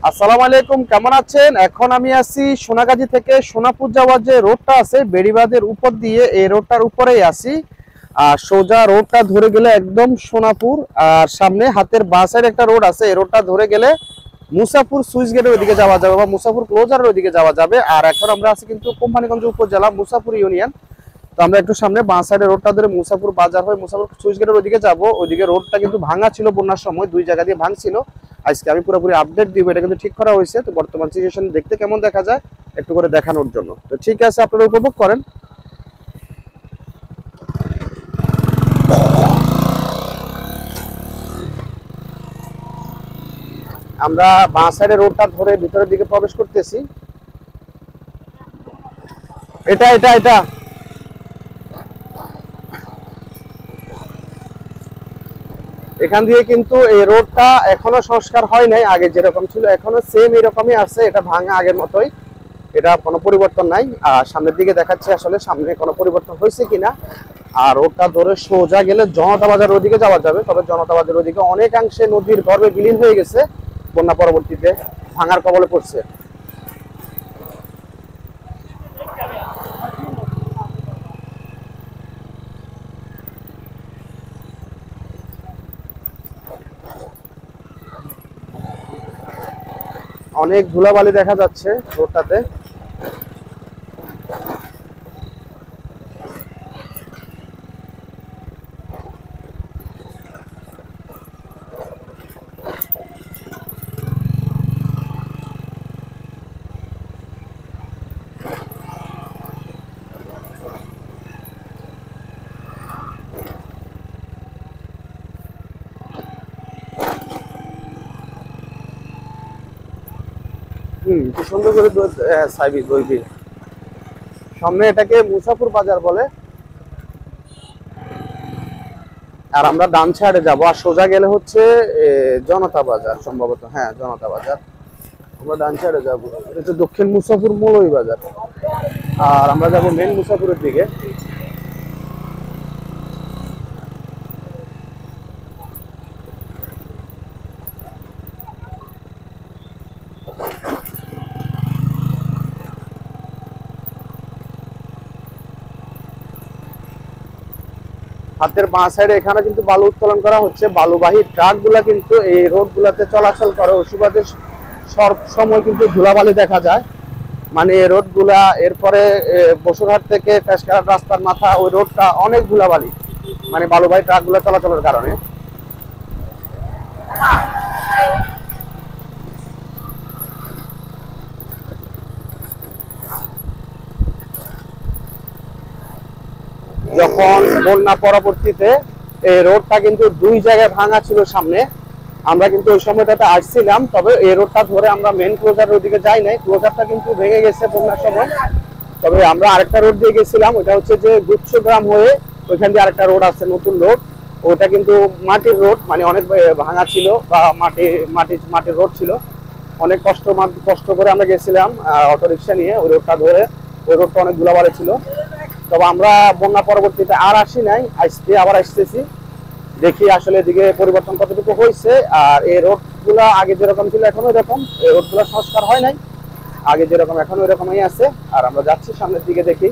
আসসালামু আলাইকুম, কেমন আছেন? এখন আমি আছি সোনাগাজী থেকে সোনাপুর যাওয়ার যে রোডটা আছে বেড়িবাঁধের উপর দিয়ে, এই রোডটার উপরেই আছি। আর সোজা রোডটা ধরে গেলে একদম সোনাপুর, আর সামনে হাতের বাঁ সাইড একটা রোড আছে, এই রোডটা ধরে গেলে মুসাপুর সুইচ গেটের ওইদিকে যাওয়া যাবে বা মুসাপুর ক্লোজারের ওইদিকে যাওয়া যাবে। আর এখন আমরা আছি কিন্তু কোম্পানিগঞ্জ উপজেলা মুসাপুর ইউনিয়ন। তো আমরা একটু সামনে বাঁ সাইডের রোডটা ধরে মুসাপুর বাজার হয়ে মুসাপুর সুইচ গেটের ওইদিকে যাবো। ওইদিকে রোডটা কিন্তু ভাঙা ছিল, বন্যার সময় দুই জায়গা দিয়ে ভাঙছিল। আজকে আমি পুরোপুরি আপডেট দিব, এটা কিন্তু ঠিক করা হয়েছে। তো বর্তমান সিচুয়েশন দেখতে কেমন দেখা যায় একটু করে দেখানোর জন্য। তো ঠিক আছে, আপনারা উপভোগ করেন। আমরা বাঁ সাইডের রোডটা ধরে ভিতরের দিকে প্রবেশ করতেছি। এটা এটা এটা এখান দিয়ে কিন্তু এই রোডটা এখনো সংস্কার হয় নাই, আগে যেরকম ছিল এখনো সেম এরকমই আছে। এটা ভাঙা আগের মতোই, এটা কোনো পরিবর্তন নাই। আর সামনের দিকে দেখাচ্ছে আসলে সামনে কোনো পরিবর্তন হয়েছে কিনা। আর রোডটা ধরে সোজা গেলে জনতা বাজার ওদিকে যাওয়া যাবে। তবে জনতা বাজার ওদিকে অনেকাংশে নদীর গর্ভে বিলীন হয়ে গেছে, বন্যা পরবর্তীতে ভাঙার কবলে পড়ছে। অনেক ধুলাবালি দেখা যাচ্ছে রোডটাতে। কি সুন্দর করে সাইবি দইবি। সামনে এটাকে মুসাফুর বাজার বলে। আর আমরা ডান সাইডে যাবো, আর সোজা গেলে হচ্ছে জনতা বাজার, সম্ভবত হ্যাঁ জনতা বাজার। আমরা ডান সাইডে যাবো, এটা হচ্ছে দক্ষিণ মুসাফুর মৌলভী বাজার। আর আমরা যাবো মেন মুসাফুরের দিকে। হাতের বাঁ সাইডে এখানে কিন্তু বালু উত্তোলন করা হচ্ছে। বালুবাহী ট্রাক গুলা কিন্তু এই রোড গুলাতে চলাচল করে, ওই সুবাদে সব সময় কিন্তু ধুলাবালি দেখা যায়। মানে এই রোড গুলা, এরপরে বসুরহাট থেকে ফেসকার রাস্তার মাথা, ওই রোডটা অনেক ধুলাবালি, মানে বালুবাহী ট্রাক গুলা চলাচলের কারণে। যখন বন্যা পরবর্তীতে এই রোডটা কিন্তু দুই জায়গায় ভাঙা ছিল সামনে, আমরা কিন্তু ওই সময়টাতে আসছিলাম। তবে এই রোডটা ধরে আমরা মেন ক্লোজারের ওইদিকে যাই নাই, ক্লোজারটা কিন্তু ভেঙে গেছে বন্যার সময়। তবে আমরা আরেকটা রোড দিয়ে গেছিলাম, ওটা হচ্ছে যে গুচ্ছগ্রাম হয়ে ওইখান দিয়ে আরেকটা রোড আছে, নতুন রোড। ওটা কিন্তু মাটির রোড, মানে অনেক ভাঙা ছিল বা মাটির রোড ছিল। অনেক কষ্ট করে আমরা গেছিলাম অটো রিক্সা নিয়ে ওই রোডটা ধরে। ওই রোডটা অনেক ধুলাবালি ছিল। তবে আমরা বন্যা পরবর্তীতে আর আসি নাই, আজকে আবার আসতেছি, দেখি আসলে এদিকে পরিবর্তন কতটুকু হয়েছে। আর এই রোড গুলা আগে যেরকম ছিল এখনো এরকম, এই রোড গুলা সংস্কার হয় নাই, আগে যেরকম এখনো এরকমই আছে। আর আমরা যাচ্ছি সামনের দিকে, দেখি।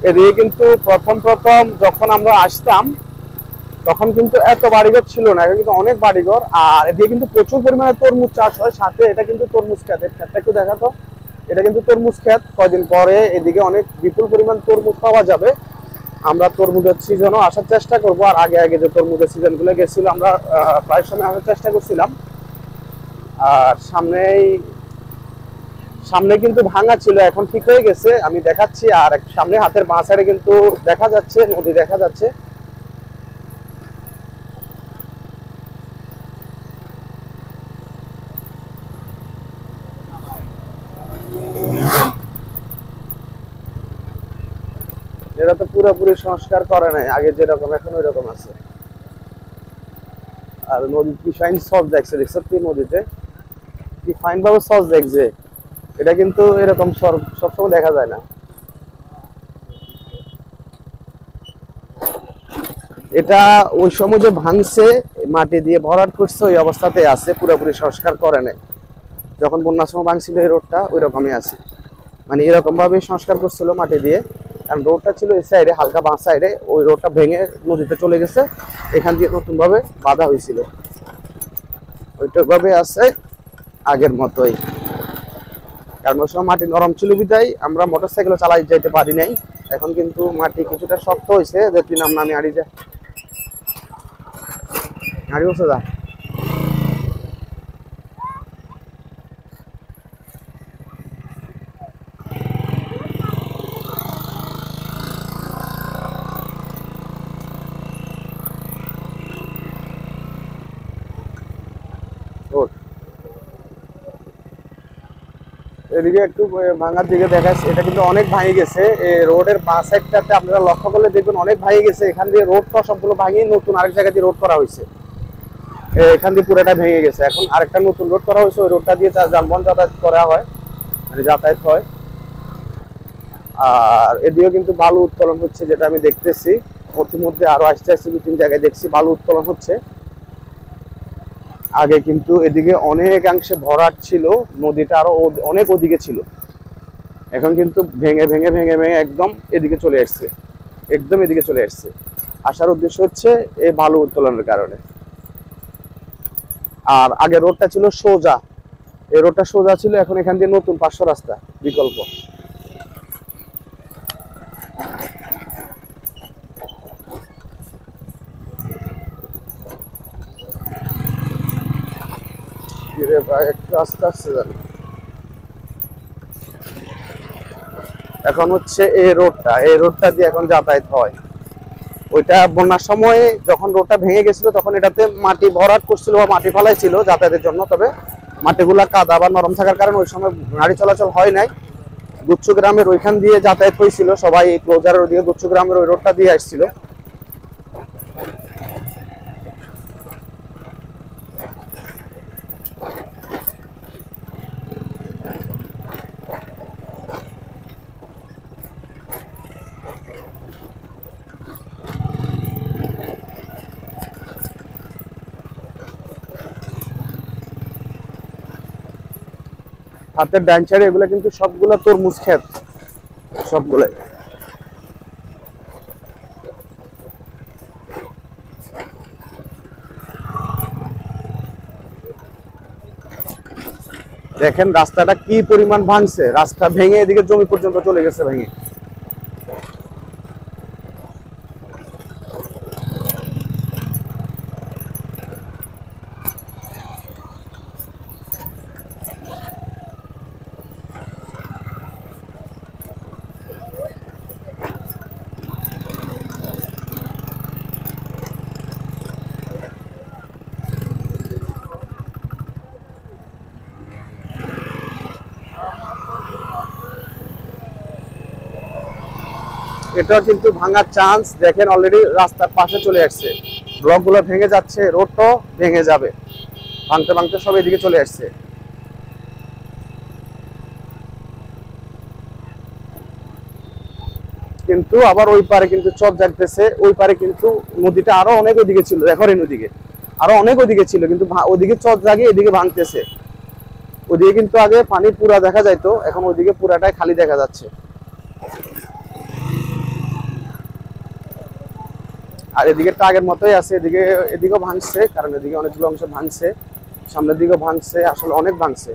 এদিকে কিন্তু প্রথম যখন আমরা আসতাম তখন কিন্তু এত বাড়িঘর ছিল না, এটা কিন্তু অনেক বাড়িঘর। আর এদিকে কিন্তু প্রচুর পরিমাণে তরমুজ চাষ হয়, সাথে এটা কিন্তু তরমুজ ক্ষেত। এই ক্ষেতটা একটু দেখাতো, এটা কিন্তু তরমুজ ক্ষেত। কয়দিন পরে এদিকে অনেক বিপুল পরিমাণ তরমুজ পাওয়া যাবে। আমরা তরমুজের সিজনও আসার চেষ্টা করবো। আর আগে আগে যে তরমুজের সিজন গুলো গেছিল আমরা প্রায় সময় আসার চেষ্টা করছিলাম। আর সামনে কিন্তু ভাঙা ছিল, এখন ঠিক হয়ে গেছে, আমি দেখাচ্ছি। আর সামনে হাতের বাঁ সাইডে কিন্তু দেখা যাচ্ছে নদী, দেখা যাচ্ছে। এরা তো পুরোপুরি সংস্কার করে নাই, আগে যেরকম এখন ওই রকম আছে। আর নদী কি ফাইন সস দেখছে, দেখছো কি নদীতে কি ফাইন ভাবে সস দেখছে, এটা কিন্তু এরকম সবসময় দেখা যায় না। এটা ওই সময় যে ভাঙছে মাটি দিয়ে ভরাট করছে ওই অবস্থাতে আছে, পুরোপুরি সংস্কার করে নাই। যখন বন্যার সময় ভাঙছিল এই রোডটা ওই রকমই আছে, মানে এরকম ভাবে সংস্কার করছিল মাটি দিয়ে। কারণ রোডটা ছিল এই সাইডে, হালকা বাঁ সাইডে, ওই রোডটা ভেঙে নদীতে চলে গেছে, এখান দিয়ে নতুন ভাবে বাঁধা হয়েছিল, ওইটা ভাবে আছে আগের মতোই। কারণ ওই সময় মাটি নরম ছিল বিদায় আমরা মোটরসাইকেল চালাই যাইতে পারি নাই। এখন কিন্তু মাটি কিছুটা শক্ত হয়েছে, যে তুই নাম নামে আড়ি যা আড়ি বসে যা। এদিকে একটু ভাঙার দিকে দেখাচ্ছে, এটা কিন্তু অনেক ভাঙে গেছে। রোডের বাঁ সাইডটাতে আপনারা লক্ষ্য করলে দেখবেন অনেক ভাঙে গেছে। এখান দিয়ে রোডটা সবগুলো ভাঙিয়ে নতুন আরেক জায়গা দিয়ে রোড করা হয়েছে, এখান দিয়ে পুরোটা ভেঙে গেছে। এখন আরেকটা নতুন রোড করা হয়েছে, ওই রোডটা দিয়ে যানবাহন যাতায়াত করা হয়, মানে যাতায়াত হয়। আর এদিকেও কিন্তু বালু উত্তোলন হচ্ছে, যেটা আমি দেখতেছি। মধ্যে আরো আস্তে আস্তে 2-3 জায়গায় দেখছি বালু উত্তোলন হচ্ছে। আগে কিন্তু এদিকে অনেকাংশে ভরাট ছিল, নদীটা আরো অনেক ওদিকে ছিল। এখন কিন্তু ভেঙে ভেঙে ভেঙে ভেঙে একদম এদিকে চলে আসছে, একদম এদিকে চলে আসছে। আসার উদ্দেশ্য হচ্ছে এই বালু উত্তোলনের কারণে। আর আগে রোডটা ছিল সোজা, এই রোডটা সোজা ছিল, এখন এখান দিয়ে নতুন 500 রাস্তা বিকল্প। একটু আস্তে আস্তে যান। এখন হচ্ছে এই রোডটা দিয়ে এখন যাতায়াত হয়। ওইটা বন্যার সময় যখন রোডটা ভেঙে গেছিল তখন এটাতে মাটি ভরাট করছিল বা মাটি ফেলাইছিল যাতায়াতের জন্য, তবে মাটিগুলা কাদা বা নরম থাকার কারণে ওই সময় গাড়ি চলাচল হয় নাই। গুচ্ছু গ্রামের ওইখান দিয়ে যাতায়াত হয়েছিল, সবাই এই ক্লোজারের ওইদিকে গুচ্ছু গ্রামের ওই রোডটা দিয়ে আসছিল। হাতের ডান সাইডে এগুলো কিন্তু সবগুলো তরমুজ ক্ষেত, সবগুলো। দেখেন রাস্তাটা কি পরিমাণ ভাঙছে, রাস্তা ভেঙে এদিকে জমি পর্যন্ত চলে গেছে ভেঙে। এটা কিন্তু ভাঙার চান্স, দেখেন অলরেডি রাস্তার পাশে চলে আসছে, ব্লক গুলো ভেঙে যাচ্ছে, রোডটাও ভেঙে যাবে, ভাঙতে ভাঙতে সব এদিকে চলে আসছে। কিন্তু আবার ওই পারে কিন্তু চর জাগতেছে, ওই পারে কিন্তু নদীটা আরো অনেক ওদিকে ছিল, দেখো এই নদীকে আরো অনেক ওদিকে ছিল, কিন্তু ওদিকে চর জাগে এদিকে ভাঙতেছে। ওদিকে কিন্তু আগে পানি পুরা দেখা যাইতো, এখন ওইদিকে পুরাটাই খালি দেখা যাচ্ছে। আর এদিকে আগের মতোই আছে, এদিকেও ভাঙছে, কারণ এদিকে অনেকগুলো অংশ ভাঙছে, সামনের দিকেও ভাঙছে, আসলে অনেক ভাঙছে।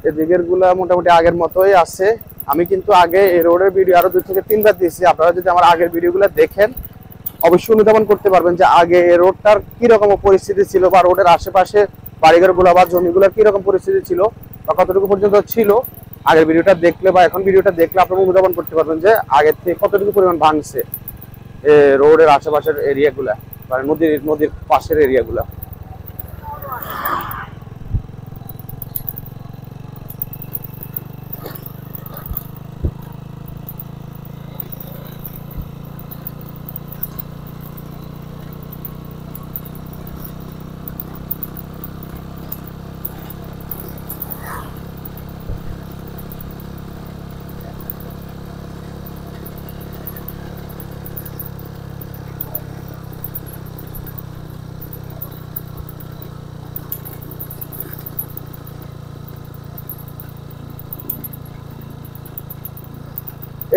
এদিকের গুলা মোটামুটি আগের মতোই আছে। আমি কিন্তু আগে এই রোডের ভিডিও আরো 2 থেকে 3 বার দিয়েছি, আপনারা যদি আমার আগের ভিডিওগুলো দেখেন অবশ্যই অনুধাবন করতে পারবেন যে আগে এই রোডটার কি রকম পরিস্থিতি ছিল, বা রোডের আশেপাশে বাড়িঘর গুলা বা জমিগুলোর কি রকম পরিস্থিতি ছিল, বা কতটুকু পর্যন্ত ছিল। আগের ভিডিওটা দেখলে বা এখন ভিডিওটা দেখলে আপনারা অনুধাবন করতে পারবেন যে আগের থেকে কতটুকু পরিমাণ ভাঙছে রোডের আশেপাশের এরিয়াগুলা, মানে নদীর পাশের এরিয়াগুলা।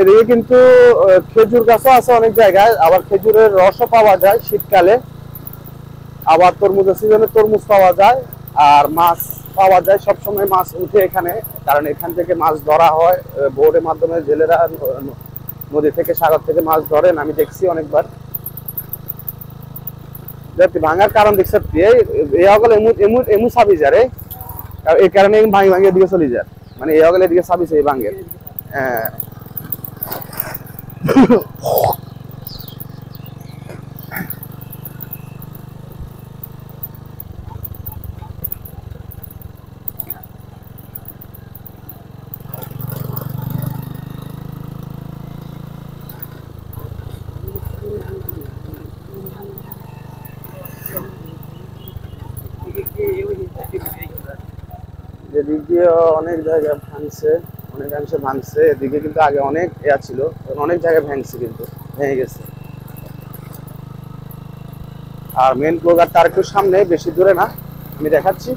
এদিকে কিন্তু খেজুর গাছও আছে অনেক জায়গায়, আবার খেজুরের রসও পাওয়া যায় শীতকালে, আবার তরমুজের সিজনে তরমুজ পাওয়া যায়, আর মাছ পাওয়া যায়। সবসময় মাছ উঠে এখানে, কারণ এখান থেকে মাছ ধরা হয় বোটের মাধ্যমে। জেলেরা নদী থেকে সাগর থেকে মাছ ধরেন, আমি দেখছি অনেকবার। ভাঙার কারণ দেখছে এমু সাবি যারে, এই কারণে ভাঙি ভাঙিয়ে দিকে চলে যায়, মানে এই অগলে দিকে সাবিছে এই ভাঙের। হ্যাঁ এদিক দিয়ে অনেক জায়গায় ভাঙছে, অনেকাংশে ভাঙছে। এদিকে কিন্তু আগে অনেক ছিল, অনেক জায়গায় ভাঙছে, কিন্তু ভেঙে গেছে। আর মেন ক্লোজারটা আর একটু সামনে, বেশি দূরে না, আমি দেখাচ্ছি।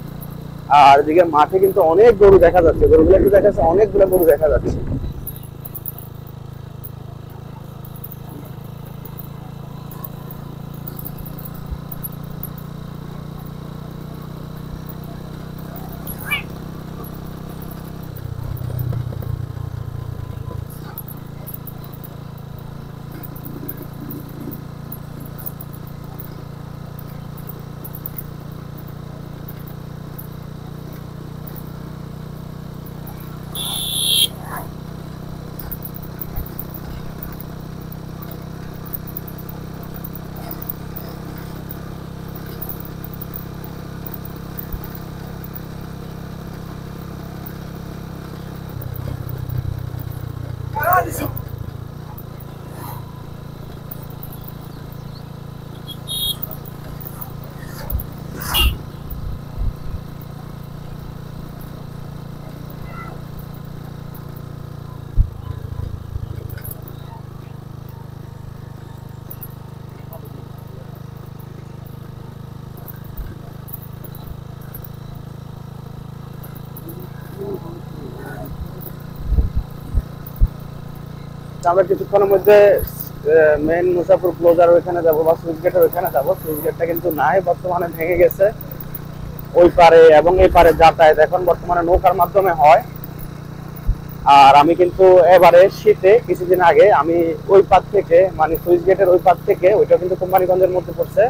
আর এদিকে মাঠে কিন্তু অনেক গরু দেখা যাচ্ছে, গরুগুলো একটু দেখা যাচ্ছে, অনেকগুলো গরু দেখা যাচ্ছে। আমরা কিছুক্ষণের মধ্যে মেন মুসাফর ক্লোজার ওইখানে যাবো, বা সুইচ গেটের ওইখানে যাবো। সুইচ গেটটা কিন্তু নাই, বর্তমানে ভেঙে গেছে। ওই পারে এবং এই পারে যাতায়াত এখন বর্তমানে নৌকার মাধ্যমে হয়। আর আমি কিন্তু এবারে শীতে কিছুদিন আগে আমি ওই পার থেকে, মানে সুইচ গেটের ওই পার থেকে, ওইটা কিন্তু কোম্পানিগঞ্জের মধ্যে পড়ছে,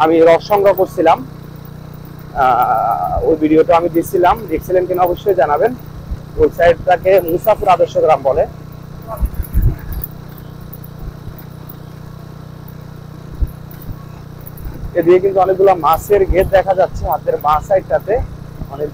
আমি রস সংগ্রহ করছিলাম। ওই ভিডিওটা আমি দিচ্ছিলাম, দেখছিলেন কিনা অবশ্যই জানাবেন। ওই সাইডটাকে মুসাফর আদর্শ গ্রাম বলে। এদিকে কিন্তু অনেকগুলো মাছের ঘের দেখা যাচ্ছে হাতের বাঁ সাইডটাতে। অনেক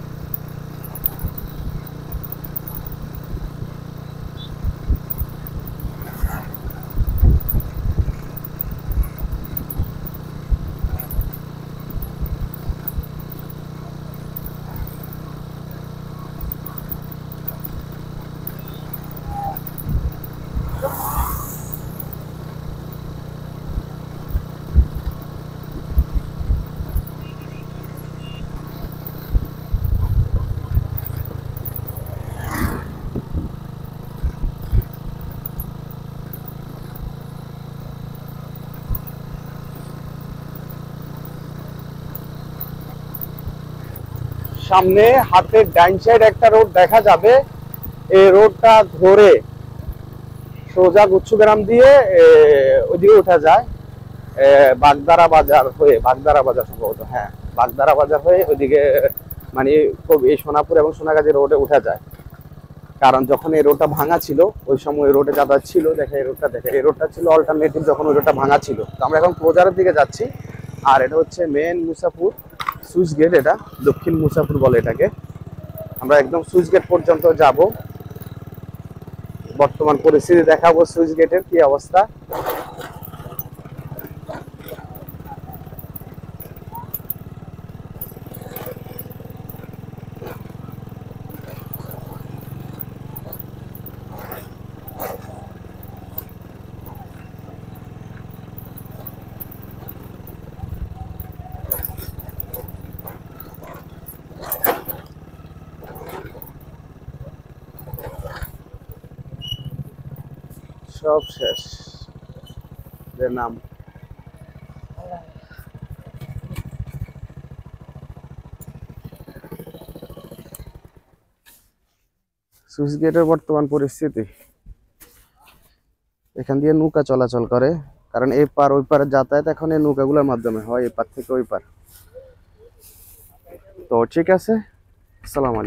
সামনে হাতের ডাইন সাইড একটা রোড দেখা যাবে। এই রোডটা ধরে সোজা গুচ্ছগ্রাম দিয়ে ওইদিকে উঠা যায়, বাগদারা বাজার হয়ে, বাগদারা বাজার সম্ভবত, হ্যাঁ বাগদারা বাজার হয়ে ওইদিকে, মানে এই সোনাপুর এবং সোনাগাজী রোডে উঠা যায়। কারণ যখন এই রোডটা ভাঙা ছিল ওই সময় রোডে যাতায়াত ছিল। দেখে এই রোডটা ছিল অল্টারনেটিভ, যখন ওই রোডটা ভাঙা ছিল। তো আমরা এখন ক্লোজারের দিকে যাচ্ছি। আর এটা হচ্ছে মেন মুসাফুর সুইচ গেট, এটা দক্ষিণ মুসাফুর বলে এটাকে। আমরা একদম সুইচ গেট পর্যন্ত যাব, বর্তমান পরিস্থিতি দেখাবো সুইচ গেটের কি অবস্থা। সব শেষ যে নাম। সুইচ গেটের বর্তমান পরিস্থিতি, এখান দিয়ে নৌকা চলাচল করে, কারণ এই পার ওই পারে যাতায়াত এখন এই নৌকাগুলোর মাধ্যমে হয়, এই পার থেকে ওই পার। তো ঠিক আছে, আসসালামু আলাইকুম।